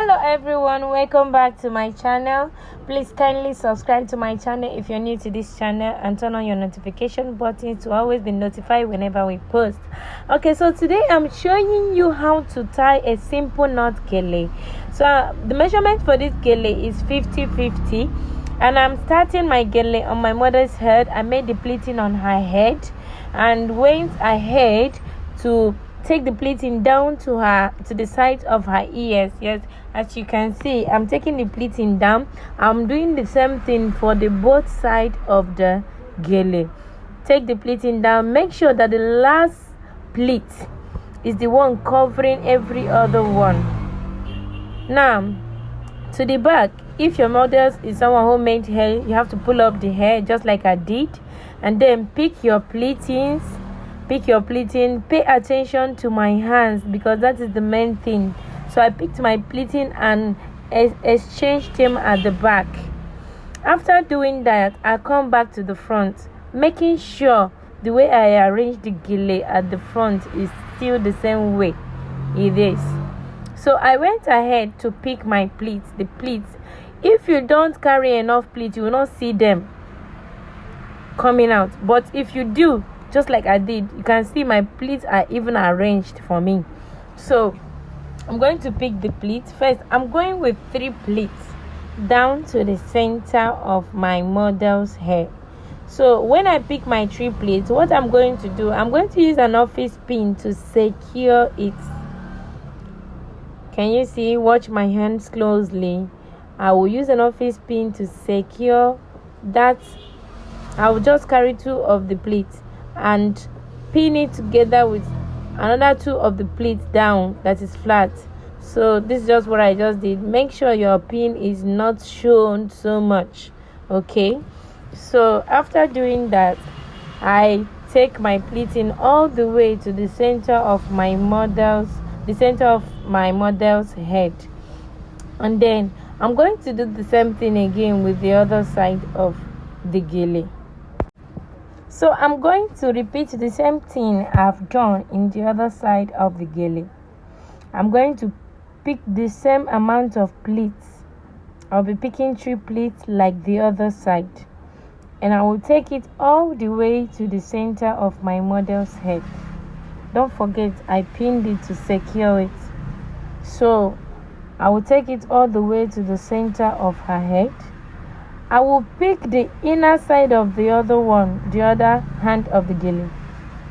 Hello everyone, welcome back to my channel. Please kindly subscribe to my channel if you're new to this channel and turn on your notification button to always be notified whenever we post. Okay, so today I'm showing you how to tie a simple knot gele. So the measurement for this gele is 50-50, and I'm starting my gele on my mother's head. I made the pleating on her head and went ahead to take the pleating down to the side of her ears. Yes, as you can see, I'm taking the pleating down. I'm doing the same thing for the both side of the gele. Take the pleating down. Make sure that the last pleat is the one covering every other one. Now to the back, if your model is someone who made hair, you have to pull up the hair just like I did, and then pick your pleating. Pay attention to my hands because that is the main thing. So I picked my pleating and exchanged them at the back. After doing that, I come back to the front, making sure the way I arranged the gele at the front is still the same way it is. So I went ahead to pick my pleats. The pleats, if you don't carry enough pleats, you will not see them coming out. But if you do, just like I did, you can see my pleats are even arranged for me. So I'm going to pick the pleats. First, I'm going with 3 pleats down to the center of my model's hair. So when I pick my 3 pleats, what I'm going to do, I'm going to use an office pin to secure it. Can you see? Watch my hands closely. I will use an office pin to secure that. I will just carry 2 of the pleats and pin it together with another 2 of the pleats down that is flat. So this is just what I just did. Make sure your pin is not shown so much. Okay, so after doing that, I take my pleating all the way to the center of my model's head, and then I'm going to do the same thing again with the other side of the gele. So I'm going to repeat the same thing I've done in the other side of the gele. I'm going to pick the same amount of pleats. I'll be picking 3 pleats like the other side, and I will take it all the way to the center of my model's head. Don't forget, I pinned it to secure it. So I will take it all the way to the center of her head. I will pick the inner side of the other hand of the gele.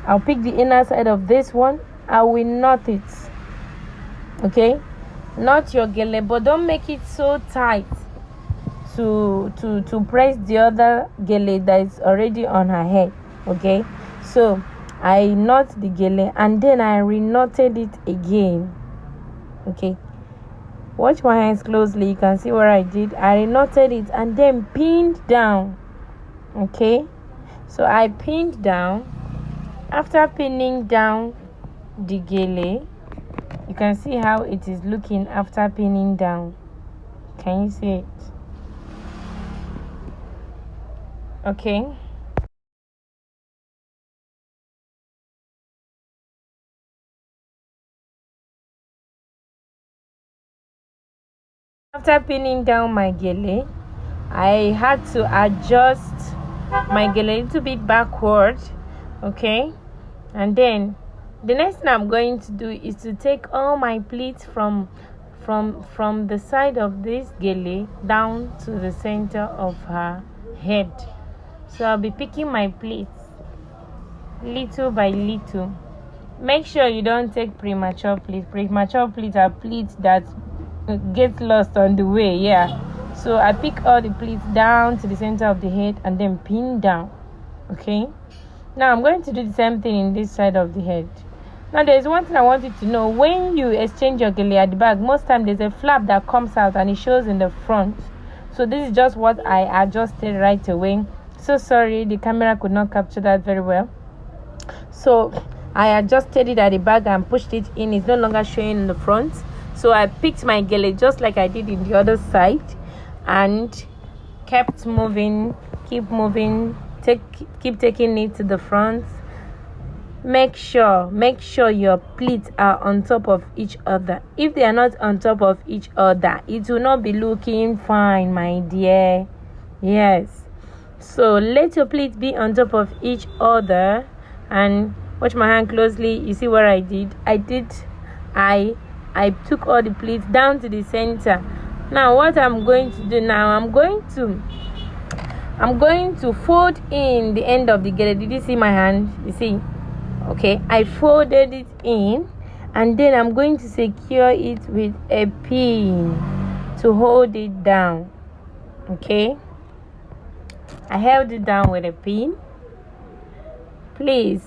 I'll pick the inner side of this one. I will knot it. Okay, knot your gele, but don't make it so tight to press the other gele that is already on her head. Okay, so I knot the gele and then I re-knotted it again. Okay, watch my hands closely. You can see what I did. I re-knotted it and then pinned down. Okay, so I pinned down. After pinning down the gele, you can see how it is looking after pinning down. Can you see it? Okay. After pinning down my gele, I had to adjust my gele a little bit backward. Okay, and then the next thing I'm going to do is to take all my pleats from the side of this gele down to the center of her head. So I'll be picking my pleats little by little. Make sure you don't take premature pleats. Premature pleats are pleats that get lost on the way. Yeah, so I pick all the pleats down to the center of the head and then pin down. Okay, now I'm going to do the same thing in this side of the head. Now there's one thing I want you to know. When you exchange your gele at the back, most time there's a flap that comes out and it shows in the front. So this is just what I adjusted right away. So sorry, the camera could not capture that very well. So I adjusted it at the back and pushed it in. It's no longer showing in the front. So I picked my gele just like I did in the other side and kept moving, keep moving, keep taking it to the front make sure your pleats are on top of each other. If they are not on top of each other, it will not be looking fine, my dear. Yes, so let your pleats be on top of each other, and watch my hand closely. You see what I did? I took all the pleats down to the center. Now what I'm going to do now, I'm going to fold in the end of the gele. Did you see my hand? You see? Okay, I folded it in, and then I'm going to secure it with a pin to hold it down. Okay, I held it down with a pin. Please,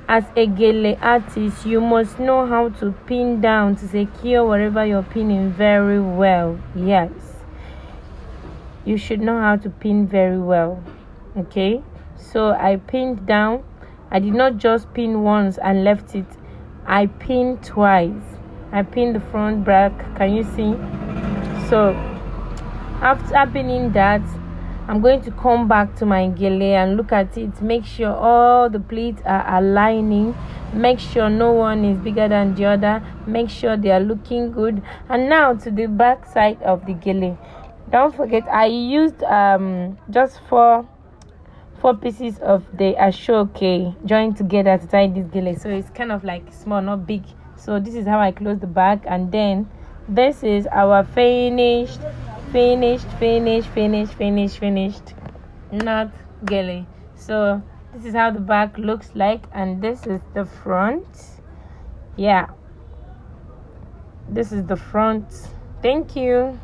as a gele artist, you must know how to pin down to secure wherever you're pinning very well. Yes, you should know how to pin very well. Okay, so I pinned down. I did not just pin once and left it. I pinned twice. I pinned the front back. Can you see? So after pinning that, I'm going to come back to my gele and look at it. Make sure all the pleats are aligning. Make sure no one is bigger than the other. Make sure they are looking good. And now to the back side of the gele. Don't forget, I used just four pieces of the asoeke joined together to tie this gele, so it's kind of like small, not big. So this is how I close the back, and then this is our finished not gele. So this is how the back looks like, and this is the front. Yeah, this is the front. Thank you.